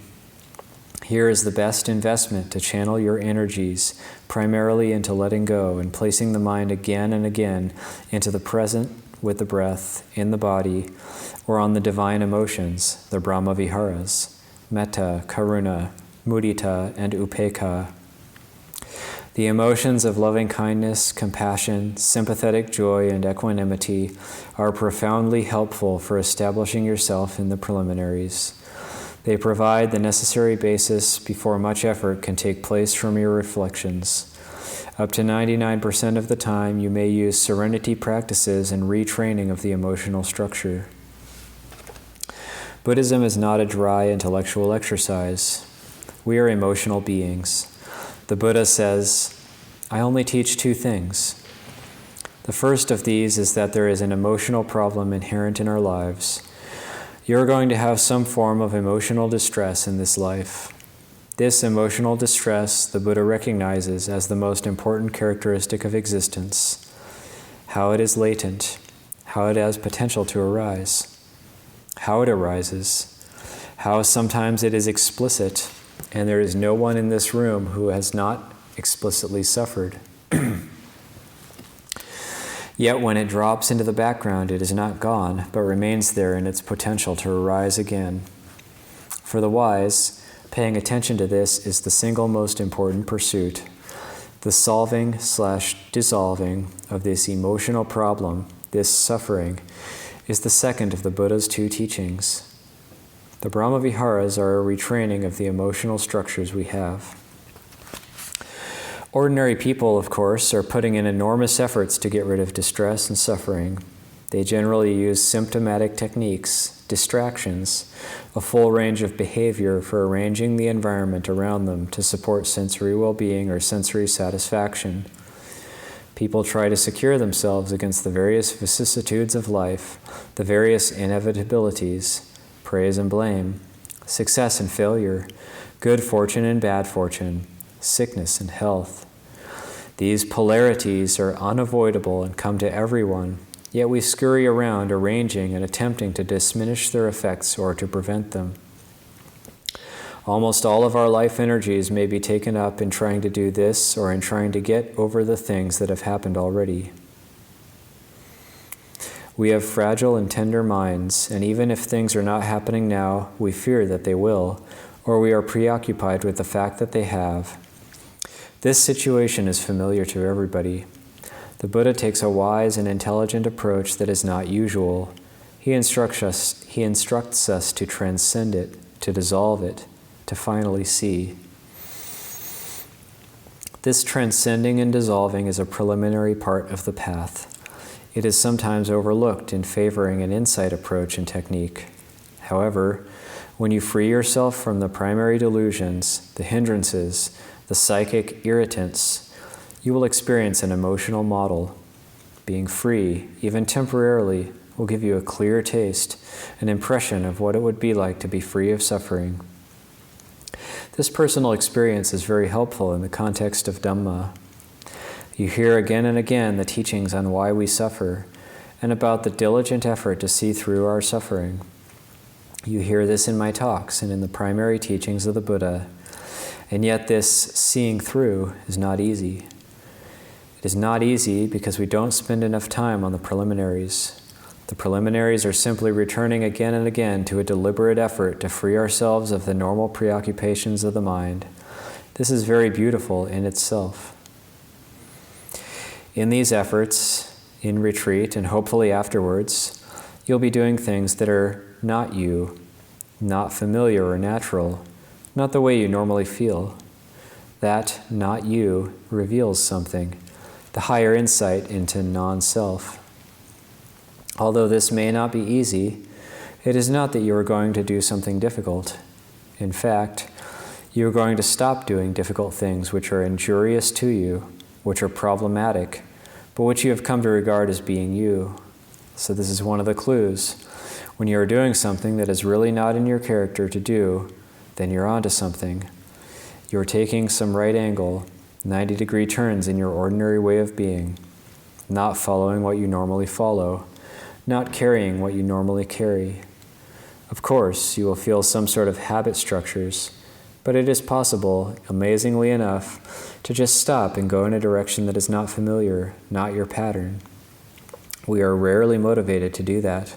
[SPEAKER 1] Here is the best investment to channel your energies primarily into letting go and placing the mind again and again into the present with the breath, in the body, or on the divine emotions, the Brahmaviharas, Metta, Karuna, Mudita, and Upekkha. The emotions of loving kindness, compassion, sympathetic joy, and equanimity are profoundly helpful for establishing yourself in the preliminaries. They provide the necessary basis before much effort can take place from your reflections. Up to 99% of the time, you may use serenity practices and retraining of the emotional structure. Buddhism is not a dry intellectual exercise. We are emotional beings. The Buddha says, I only teach two things. The first of these is that there is an emotional problem inherent in our lives. You're going to have some form of emotional distress in this life. This emotional distress the Buddha recognizes as the most important characteristic of existence, how it is latent, how it has potential to arise, how it arises, how sometimes it is explicit, and there is no one in this room who has not explicitly suffered. Yet when it drops into the background, it is not gone, but remains there in its potential to arise again. For the wise, paying attention to this is the single most important pursuit. The solving/dissolving of this emotional problem, this suffering, is the second of the Buddha's two teachings. The Brahmaviharas are a retraining of the emotional structures we have. Ordinary people, of course, are putting in enormous efforts to get rid of distress and suffering. They generally use symptomatic techniques, distractions, a full range of behavior for arranging the environment around them to support sensory well-being or sensory satisfaction. People try to secure themselves against the various vicissitudes of life, the various inevitabilities, praise and blame, success and failure, good fortune and bad fortune, sickness and health. These polarities are unavoidable and come to everyone, yet we scurry around arranging and attempting to diminish their effects or to prevent them. Almost all of our life energies may be taken up in trying to do this or in trying to get over the things that have happened already. We have fragile and tender minds, and even if things are not happening now, we fear that they will, or we are preoccupied with the fact that they have. This situation is familiar to everybody. The Buddha takes a wise and intelligent approach that is not usual. He instructs us to transcend it, to dissolve it, to finally see. This transcending and dissolving is a preliminary part of the path. It is sometimes overlooked in favoring an insight approach and technique. However, when you free yourself from the primary delusions, the hindrances, the psychic irritants, you will experience an emotional model. Being free, even temporarily, will give you a clear taste, an impression of what it would be like to be free of suffering. This personal experience is very helpful in the context of Dhamma. You hear again and again the teachings on why we suffer and about the diligent effort to see through our suffering. You hear this in my talks and in the primary teachings of the Buddha, and yet this seeing through is not easy. It is not easy because we don't spend enough time on the preliminaries. The preliminaries are simply returning again and again to a deliberate effort to free ourselves of the normal preoccupations of the mind. This is very beautiful in itself. In these efforts, in retreat, and hopefully afterwards, you'll be doing things that are not you, not familiar or natural, not the way you normally feel. That not you reveals something, the higher insight into non-self. Although this may not be easy, it is not that you are going to do something difficult. In fact, you are going to stop doing difficult things which are injurious to you, which are problematic, but which you have come to regard as being you. So this is one of the clues. When you are doing something that is really not in your character to do, then you're onto something. You're taking some right angle, 90-degree turns in your ordinary way of being, not following what you normally follow, not carrying what you normally carry. Of course, you will feel some sort of habit structures, but it is possible, amazingly enough, to just stop and go in a direction that is not familiar, not your pattern. We are rarely motivated to do that.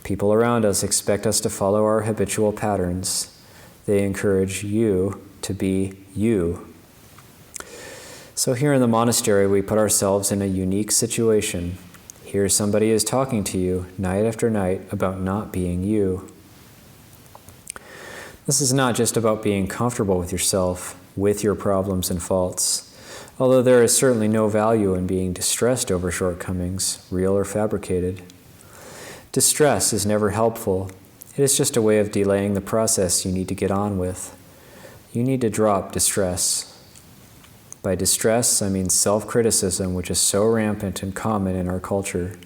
[SPEAKER 1] People around us expect us to follow our habitual patterns. They encourage you to be you. So here in the monastery, we put ourselves in a unique situation. Here somebody is talking to you night after night about not being you. This is not just about being comfortable with yourself, with your problems and faults, although there is certainly no value in being distressed over shortcomings, real or fabricated. Distress is never helpful. It is just a way of delaying the process you need to get on with. You need to drop distress. By distress, I mean self-criticism, which is so rampant and common in our culture.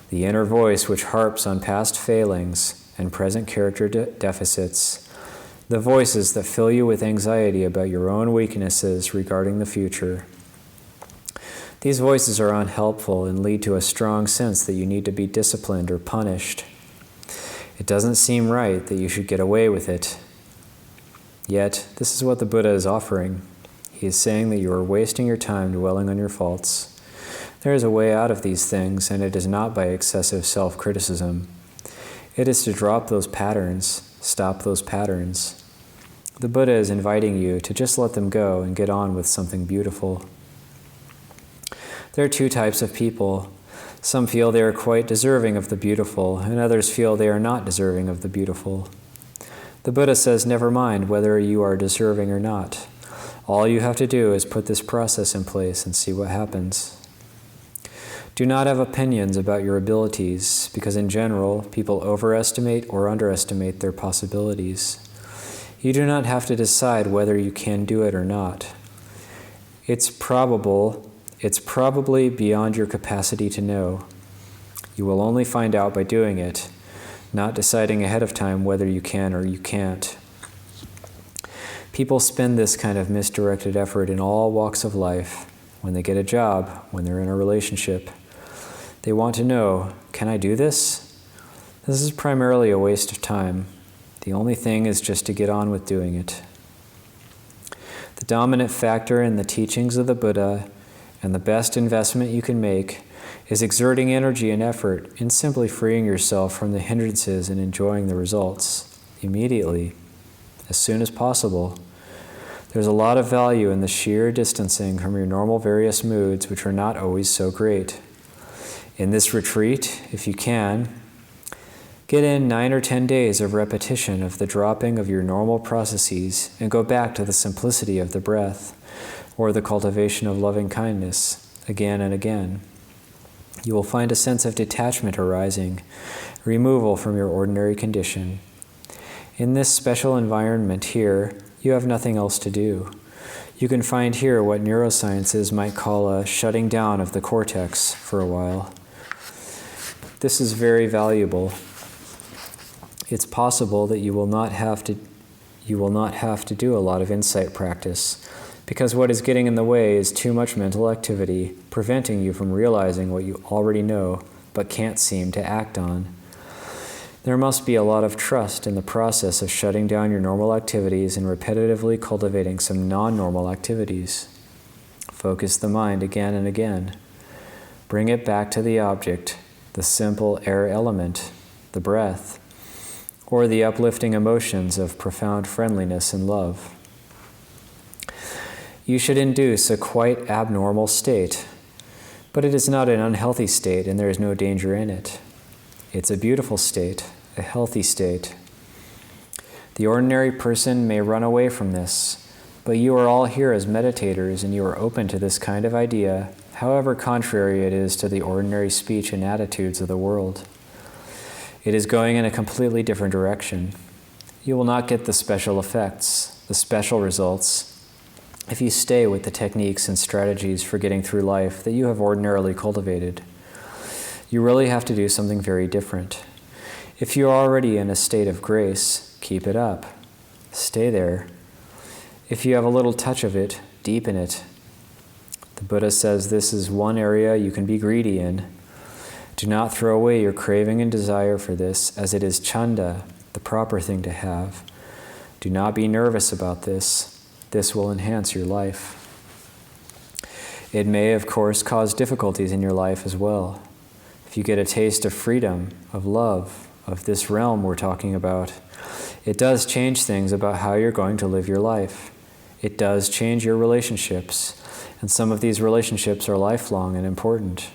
[SPEAKER 1] The inner voice which harps on past failings and present character deficits, the voices that fill you with anxiety about your own weaknesses regarding the future. These voices are unhelpful and lead to a strong sense that you need to be disciplined or punished. It doesn't seem right that you should get away with it. Yet, this is what the Buddha is offering. He is saying that you are wasting your time dwelling on your faults. There is a way out of these things, and it is not by excessive self-criticism. It is to drop those patterns, stop those patterns. The Buddha is inviting you to just let them go and get on with something beautiful. There are two types of people. Some feel they are quite deserving of the beautiful, and others feel they are not deserving of the beautiful. The Buddha says, never mind whether you are deserving or not. All you have to do is put this process in place and see what happens. Do not have opinions about your abilities, because in general, people overestimate or underestimate their possibilities. You do not have to decide whether you can do it or not. It's probably beyond your capacity to know. You will only find out by doing it, not deciding ahead of time whether you can or you can't. People spend this kind of misdirected effort in all walks of life. When they get a job, when they're in a relationship, they want to know, can I do this? This is primarily a waste of time. The only thing is just to get on with doing it. The dominant factor in the teachings of the Buddha, and the best investment you can make, is exerting energy and effort in simply freeing yourself from the hindrances and enjoying the results immediately, as soon as possible. There's a lot of value in the sheer distancing from your normal various moods, which are not always so great. In this retreat, if you can, get in 9 or 10 days of repetition of the dropping of your normal processes and go back to the simplicity of the breath or the cultivation of loving kindness again and again. You will find a sense of detachment arising, removal from your ordinary condition. In this special environment here, you have nothing else to do. You can find here what neurosciences might call a shutting down of the cortex for a while. This is very valuable. It's possible that you will not have to do a lot of insight practice, because what is getting in the way is too much mental activity, preventing you from realizing what you already know, but can't seem to act on. There must be a lot of trust in the process of shutting down your normal activities and repetitively cultivating some non-normal activities. Focus the mind again and again. Bring it back to the object, the simple air element, the breath, or the uplifting emotions of profound friendliness and love. You should induce a quite abnormal state, but it is not an unhealthy state and there is no danger in it. It's a beautiful state, a healthy state. The ordinary person may run away from this, but you are all here as meditators and you are open to this kind of idea, however contrary it is to the ordinary speech and attitudes of the world. It is going in a completely different direction. You will not get the special effects, the special results, if you stay with the techniques and strategies for getting through life that you have ordinarily cultivated. You really have to do something very different. If you're already in a state of grace, keep it up. Stay there. If you have a little touch of it, deepen it. The Buddha says this is one area you can be greedy in. Do not throw away your craving and desire for this, as it is chanda, the proper thing to have. Do not be nervous about this. This will enhance your life. It may, of course, cause difficulties in your life as well. If you get a taste of freedom, of love, of this realm we're talking about, it does change things about how you're going to live your life. It does change your relationships, and some of these relationships are lifelong and important.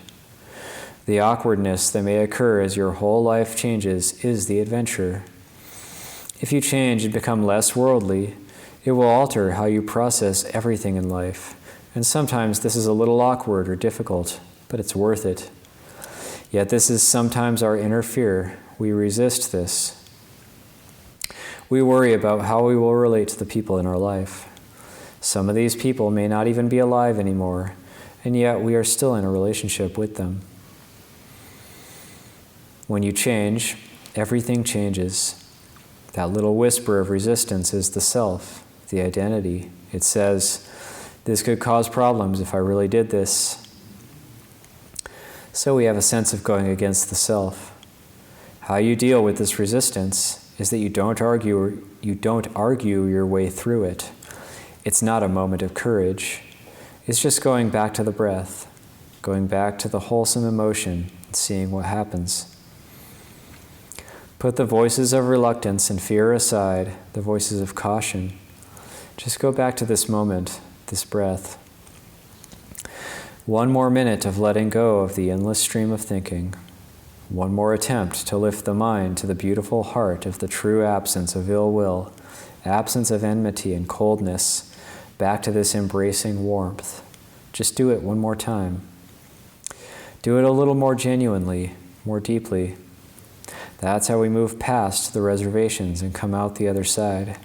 [SPEAKER 1] The awkwardness that may occur as your whole life changes is the adventure. If you change and become less worldly, it will alter how you process everything in life. And sometimes this is a little awkward or difficult, but it's worth it. Yet this is sometimes our inner fear. We resist this. We worry about how we will relate to the people in our life. Some of these people may not even be alive anymore, and yet we are still in a relationship with them. When you change, everything changes. That little whisper of resistance is the self, the identity. It says, this could cause problems if I really did this. So we have a sense of going against the self. How you deal with this resistance is that you don't argue your way through it. It's not a moment of courage. It's just going back to the breath, going back to the wholesome emotion and seeing what happens. Put the voices of reluctance and fear aside, the voices of caution. Just go back to this moment, this breath. One more minute of letting go of the endless stream of thinking. One more attempt to lift the mind to the beautiful heart of the true absence of ill will, absence of enmity and coldness, back to this embracing warmth. Just do it one more time. Do it a little more genuinely, more deeply. That's how we move past the reservations and come out the other side.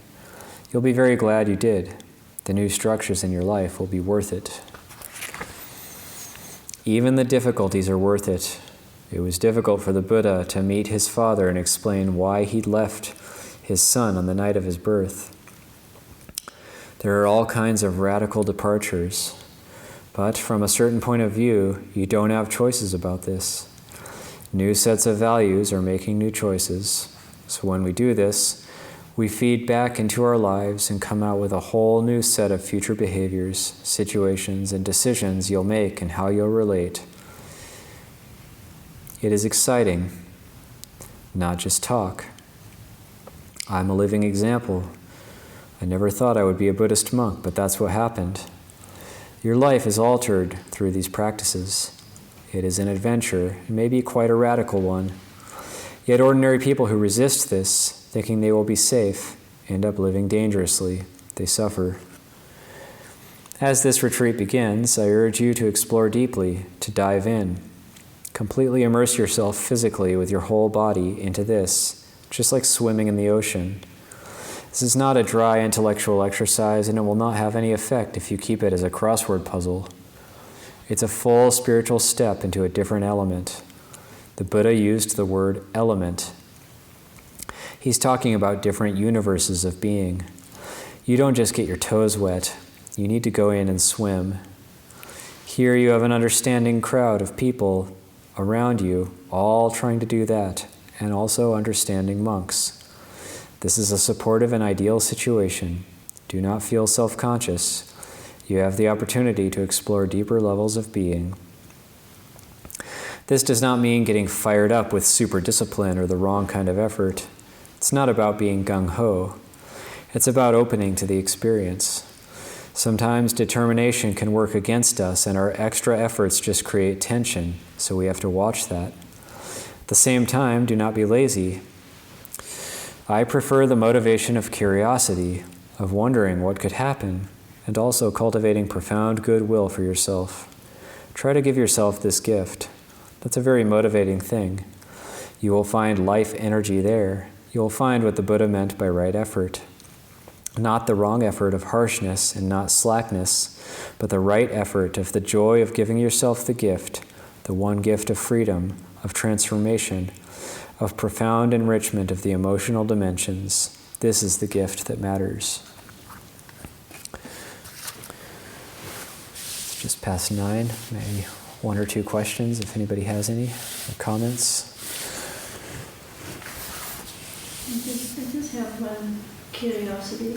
[SPEAKER 1] You'll be very glad you did. The new structures in your life will be worth it. Even the difficulties are worth it. It was difficult for the Buddha to meet his father and explain why he'd left his son on the night of his birth. There are all kinds of radical departures, but from a certain point of view, you don't have choices about this. New sets of values are making new choices. So when we do this, we feed back into our lives and come out with a whole new set of future behaviors, situations, and decisions you'll make and how you'll relate. It is exciting, not just talk. I'm a living example. I never thought I would be a Buddhist monk, but that's what happened. Your life is altered through these practices. It is an adventure, and maybe quite a radical one. Yet ordinary people who resist this, thinking they will be safe, end up living dangerously. They suffer. As this retreat begins, I urge you to explore deeply, to dive in. Completely immerse yourself physically with your whole body into this, just like swimming in the ocean. This is not a dry intellectual exercise, and it will not have any effect if you keep it as a crossword puzzle. It's a full spiritual step into a different element. The Buddha used the word element. He's talking about different universes of being. You don't just get your toes wet. You need to go in and swim. Here you have an understanding crowd of people around you, all trying to do that, and also understanding monks. This is a supportive and ideal situation. Do not feel self-conscious. You have the opportunity to explore deeper levels of being. This does not mean getting fired up with super discipline or the wrong kind of effort. It's not about being gung-ho. It's about opening to the experience. Sometimes determination can work against us, and our extra efforts just create tension, so we have to watch that. At the same time, do not be lazy. I prefer the motivation of curiosity, of wondering what could happen, and also cultivating profound goodwill for yourself. Try to give yourself this gift. That's a very motivating thing. You will find life energy there. You will find what the Buddha meant by right effort. Not the wrong effort of harshness and not slackness, but the right effort of the joy of giving yourself the gift, the one gift of freedom, of transformation, of profound enrichment of the emotional dimensions. This is the gift that matters. just past 9. Maybe 1 or 2 questions if anybody has any or comments.
[SPEAKER 6] I just have one curiosity.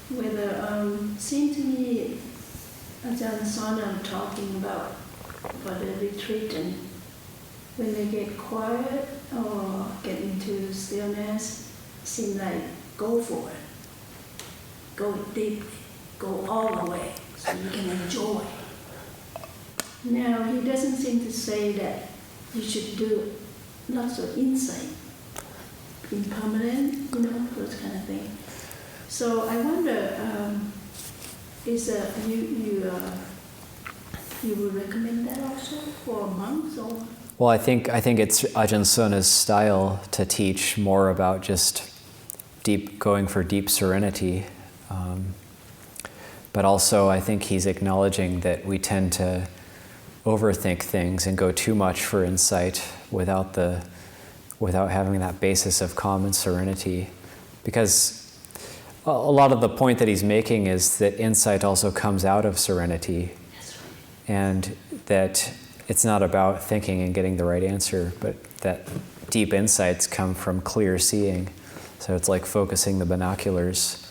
[SPEAKER 6] Whether seems to me Ajahn Sana talking about for the retreat, and when they get quiet or get into stillness, seem like go for it, go deeply, go all the way, so you can enjoy. Now he doesn't seem to say that you should do lots of insight, impermanent, those kind of things. So I wonder, you would recommend that also for monks or?
[SPEAKER 1] Well, I think it's Ajahn Suna's style to teach more about just going for deep serenity. But also I think he's acknowledging that we tend to overthink things and go too much for insight without having that basis of calm and serenity. Because a lot of the point that he's making is that insight also comes out of serenity. And that it's not about thinking and getting the right answer, but that deep insights come from clear seeing. So it's like focusing the binoculars.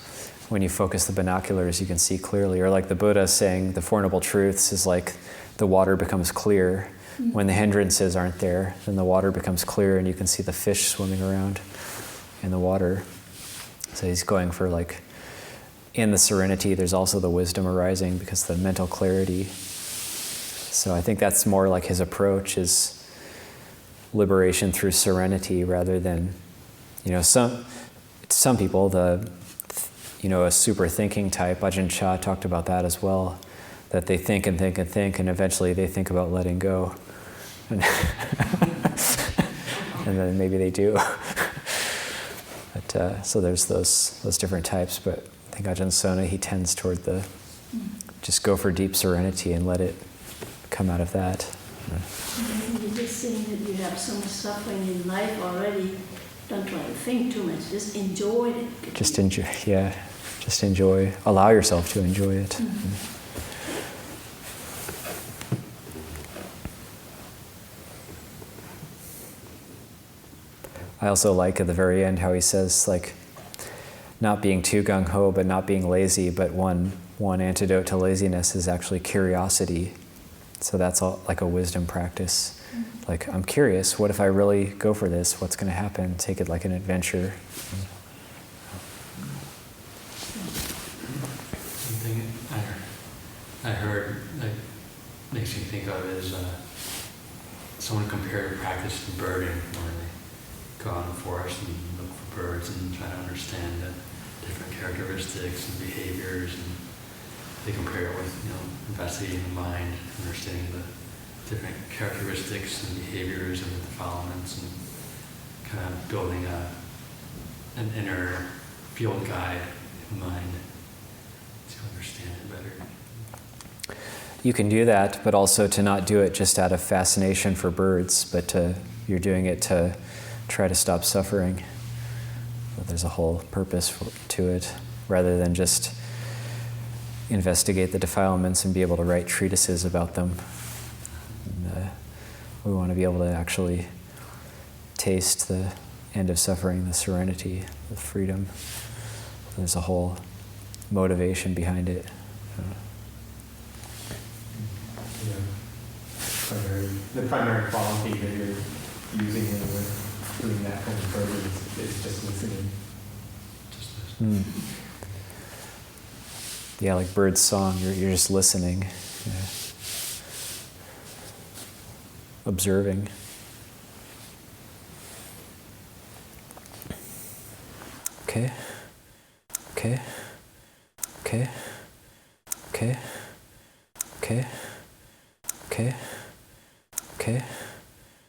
[SPEAKER 1] When you focus the binoculars, you can see clearly. Or like the Buddha saying, the Four Noble Truths is like the water becomes clear. When the hindrances aren't there, then the water becomes clear and you can see the fish swimming around in the water. So he's going for like, in the serenity, there's also the wisdom arising because the mental clarity. So I think that's more like his approach is liberation through serenity rather than, some people, a super thinking type, Ajahn Chah talked about that as well, that they think and think and think and eventually they think about letting go. And, and then maybe they do. But, so there's those different types, but I think Ajahn Sona, he tends toward just go for deep serenity and let it come out of that.
[SPEAKER 6] You're just saying that you have so much suffering in life already. Don't try to think too much. Just enjoy it.
[SPEAKER 1] Just enjoy, yeah. Just enjoy. Allow yourself to enjoy it. Mm-hmm. I also like at the very end how he says, like, not being too gung-ho, but not being lazy, but one antidote to laziness is actually curiosity. So that's all like a wisdom practice. Like, I'm curious, what if I really go for this? What's going to happen? Take it like an adventure.
[SPEAKER 7] Something I heard that makes me think of is someone compared practice to birding, where they go out in the forest and look for birds and try to understand the different characteristics and behaviors, and they compare it with, investigating the mind, understanding the different characteristics and behaviors and the defilements, and kind of building an inner field guide in mind to understand it better.
[SPEAKER 1] You can do that, but also to not do it just out of fascination for birds, but you're doing it to try to stop suffering. But there's a whole purpose to it, rather than just investigate the defilements and be able to write treatises about them. And, we want to be able to actually taste the end of suffering, the serenity, the freedom. There's a whole motivation behind it.
[SPEAKER 3] The primary quality that you're using when you're doing that kind of program is just listening. Just listening.
[SPEAKER 1] Yeah, like bird's song, you're just listening, observing. Okay. Okay. Okay. Okay. Okay. Okay. Okay.